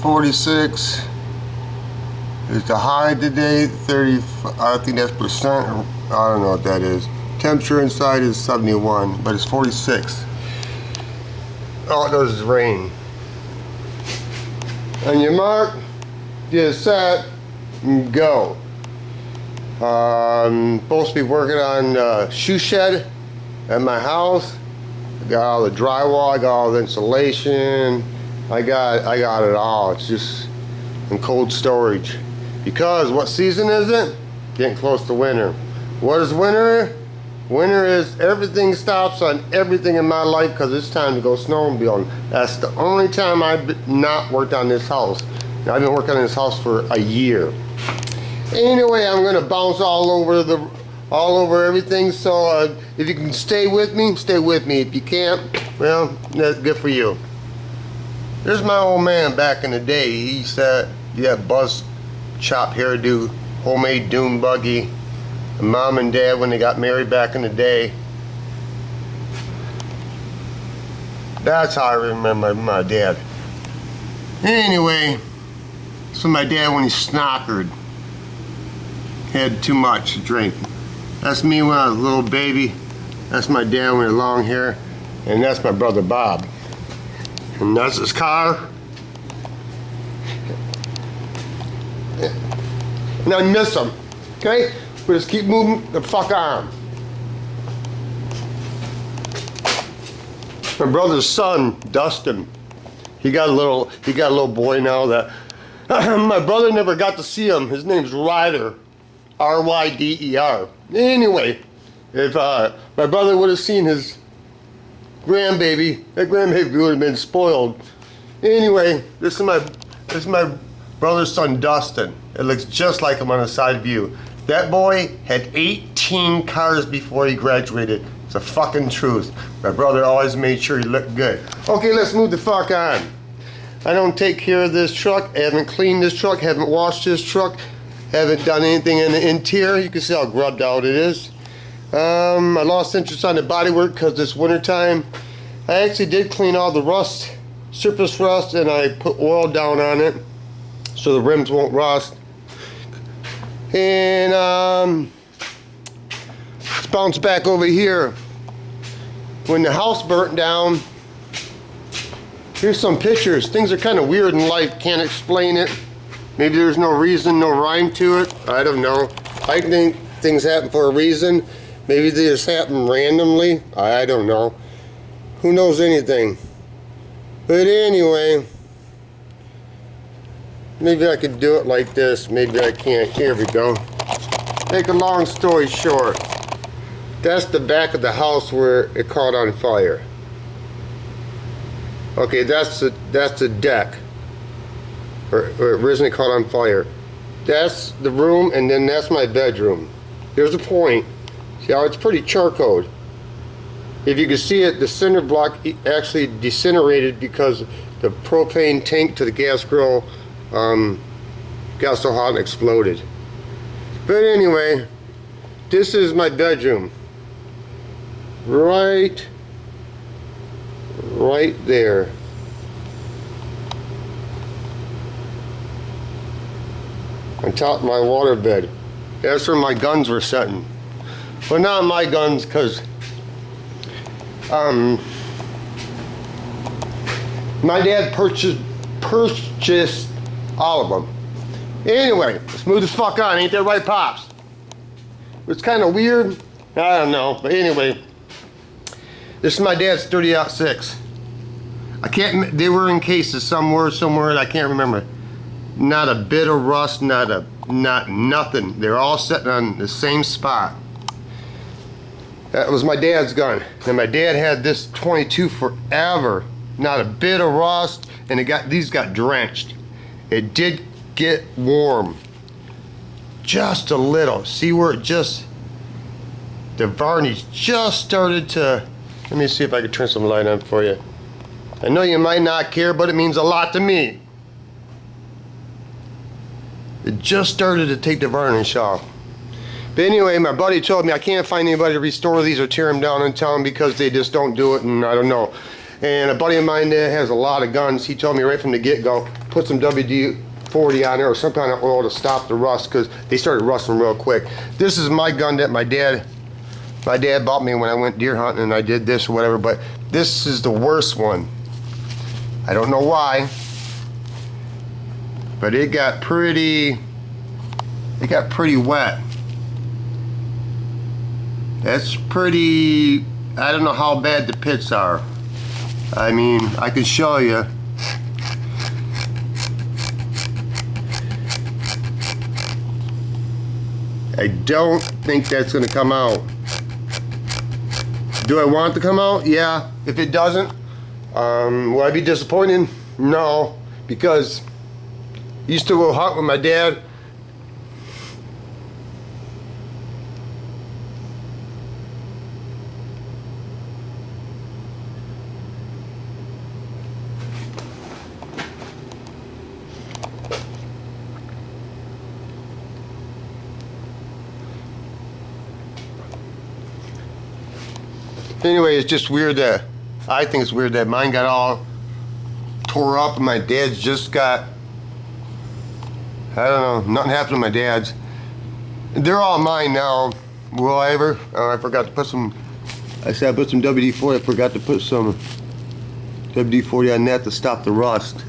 46 is the high today. 30, I think that's percent, or I don't know what that is. Temperature inside is 71, but it's 46. All it does is rain. On your mark, get set, and go. I'm supposed to be working on the shoe shed at my house. I got all the drywall, I got all the insulation, I got it all. It's just in cold storage. Because what season is it? Getting close to winter. What is winter? Winter is everything stops on everything in my life because it's time to go snowmobiling. That's the only time I've not worked on this house. Now, I've been working on this house for a year. Anyway, I'm gonna bounce all over everything. So if you can stay with me, stay with me. If you can't, well, that's good for you. There's my old man back in the day. He said, yeah, buzz chop hairdo, homemade dune buggy. And Mom and Dad, when they got married back in the day. That's how I remember my dad. Anyway, so my dad when he snockered, had too much to drink. That's me when I was a little baby. That's my dad when he had long hair. And that's my brother Bob. And that's his car. And I miss him. Okay? We just keep moving the fuck on. My brother's son, Dustin. He got a little boy now that my brother never got to see him. His name's Ryder. R-Y-D-E-R. Anyway, if my brother would have seen his grandbaby, that grandbaby would have been spoiled. Anyway, this is my brother's son, Dustin. It looks just like him on the side view. That boy had 18 cars before he graduated. It's the fucking truth. My brother always made sure he looked good. Okay, let's move the fuck on. I don't take care of this truck. I haven't cleaned this truck. Haven't washed this truck. Haven't done anything in the interior. You can see how grubbed out it is. I lost interest on the bodywork because it's winter time. I actually did clean all the rust, surface rust, and I put oil down on it so the rims won't rust. And let's bounce back over here. When the house burnt down, here's some pictures. Things are kind of weird in life. Can't explain it. Maybe there's no reason, no rhyme to it. I don't know. I think things happen for a reason. Maybe they just happen randomly. I don't know. Who knows anything? But anyway, maybe I could do it like this. Maybe I can't. Here we go. Make a long story short. That's the back of the house where it caught on fire. Okay, that's the deck. Or it originally caught on fire. That's the room, and then that's my bedroom. There's a point. See how it's pretty charcoaled. If you can see it, the cinder block actually disintegrated because the propane tank to the gas grill got so hot and exploded. But anyway, this is my bedroom. Right there. On top of my water bed. That's where my guns were sitting. Well, not my guns, because my dad purchased all of them. Anyway, let's move the fuck on. Ain't that right, Pops? It's kind of weird. I don't know. But anyway, this is my dad's 30-06. I can't, they were in cases somewhere, I can't remember. Not a bit of rust, not nothing. They're all sitting on the same spot. That was my dad's gun. And my dad had this 22 forever. Not a bit of rust, and these got drenched. It did get warm. Just a little. See where it just, the varnish just started to, let me see if I can turn some light on for you. I know you might not care, but it means a lot to me. It just started to take the varnish off. But anyway, my buddy told me I can't find anybody to restore these or tear them down in town because they just don't do it, and I don't know. And a buddy of mine that has a lot of guns, he told me right from the get-go, put some WD-40 on there or some kind of oil to stop the rust, because they started rusting real quick. This is my gun that my dad bought me when I went deer hunting, and I did this or whatever, but this is the worst one. I don't know why, but it got pretty wet. That's pretty, I don't know how bad the pits are. I mean, I can show you. I don't think that's gonna come out. Do I want it to come out? Yeah. If it doesn't, will I be disappointed? No, because I used to go hunt with my dad. Anyway, it's just weird that, I think it's weird that mine got all tore up and my dad's just got, I don't know, nothing happened to my dad's. They're all mine now. Will I ever? Oh, I forgot to put some, I said I put some WD-40, I forgot to put some WD-40 on that to stop the rust.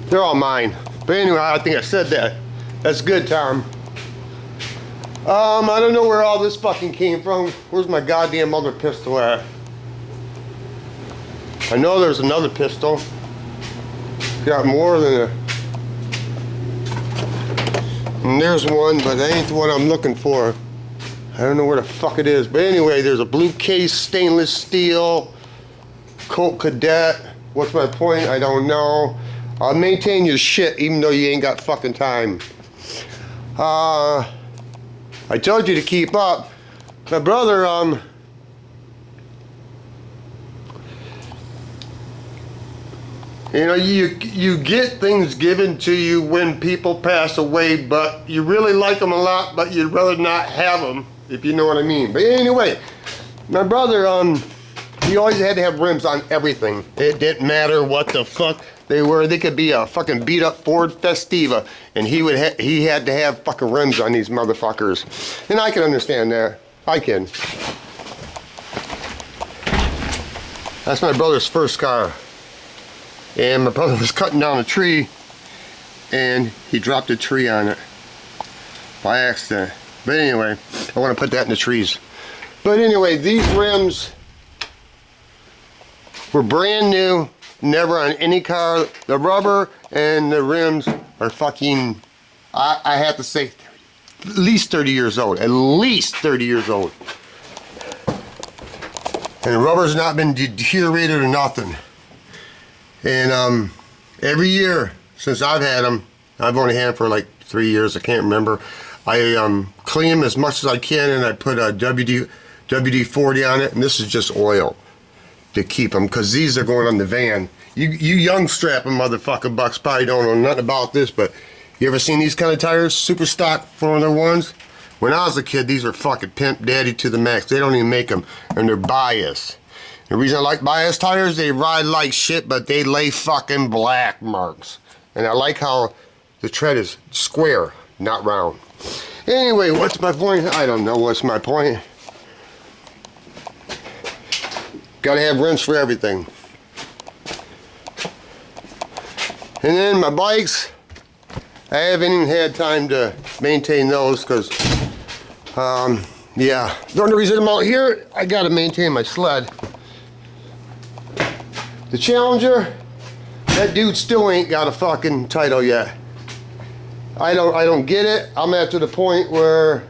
They're all mine. But anyway, I think I said that. That's good, Tom. I don't know where all this fucking came from. Where's my goddamn other pistol at? I know there's another pistol. Got more than a... And there's one, but that ain't the one I'm looking for. I don't know where the fuck it is. But anyway, there's a blue case, stainless steel, Colt Cadet. What's my point? I don't know. Maintain your shit even though you ain't got fucking time. I told you to keep up. My brother, you know, you get things given to you when people pass away, but you really like them a lot, but you'd rather not have them, if you know what I mean. But anyway, my brother, he always had to have rims on everything. It didn't matter what the fuck they were. They could be a fucking beat up Ford Festiva, and he had to have fucking rims on these motherfuckers. And I can understand that. I can. That's my brother's first car. And my brother was cutting down a tree, and he dropped a tree on it by accident. But anyway, I want to put that in the trees. But anyway, these rims were brand new, never on any car. The rubber and the rims are fucking, I have to say, at least 30 years old. At least 30 years old. And the rubber's not been deteriorated or nothing. And every year since I've had them, I've only had them for like 3 years, I can't remember. I clean them as much as I can, and I put a WD-40 on it, and this is just oil to keep them, because these are going on the van. You young strapping motherfucking bucks probably don't know nothing about this, but you ever seen these kind of tires? Super stock Formula ones? When I was a kid, these are fucking pimp daddy to the max. They don't even make them, and they're bias. The reason I like bias tires, they ride like shit, but they lay fucking black marks. And I like how the tread is square, not round. Anyway, what's my point? I don't know what's my point. Gotta have rims for everything. And then my bikes, I haven't even had time to maintain those, because, yeah. The only reason I'm out here, I gotta maintain my sled. The Challenger, that dude still ain't got a fucking title yet. I don't get it. I'm at to the point where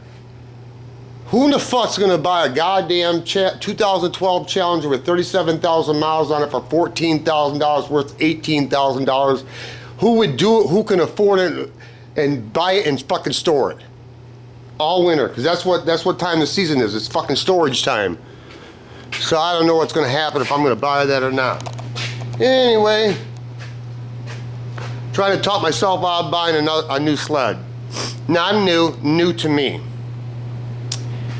who in the fuck's gonna buy a goddamn 2012 Challenger with 37,000 miles on it for $14,000 worth $18,000? Who would do it? Who can afford it and buy it and fucking store it all winter? Because that's what time the season is. It's fucking storage time. So I don't know what's gonna happen, if I'm gonna buy that or not. Anyway, trying to talk myself out of buying a new sled. Not new to me.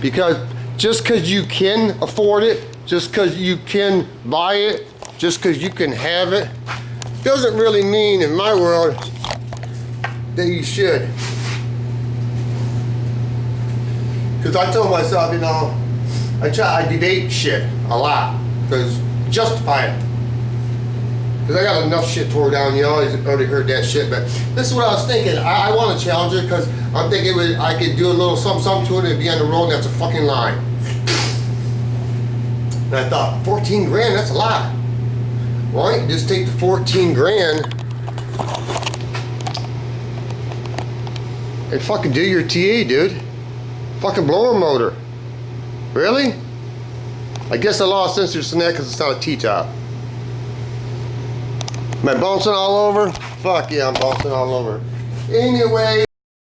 Because just because you can afford it just because you can buy it, just because you can have it, doesn't really mean in my world that you should. Because I told myself, you know, I debate shit a lot, because justify it. Because I got enough shit tore down, you already heard that shit, but this is what I was thinking. I want to challenge it because I'm thinking I could do a little something to it and be on the road, and that's a fucking lie. And I thought, 14 grand, that's a lot. Why don't you just take the 14 grand and fucking do your TA, dude? Fucking blower motor. Really? I guess I lost interest in that because it's not a T-top. Am I bouncing all over? Fuck yeah, I'm bouncing all over. Anyway.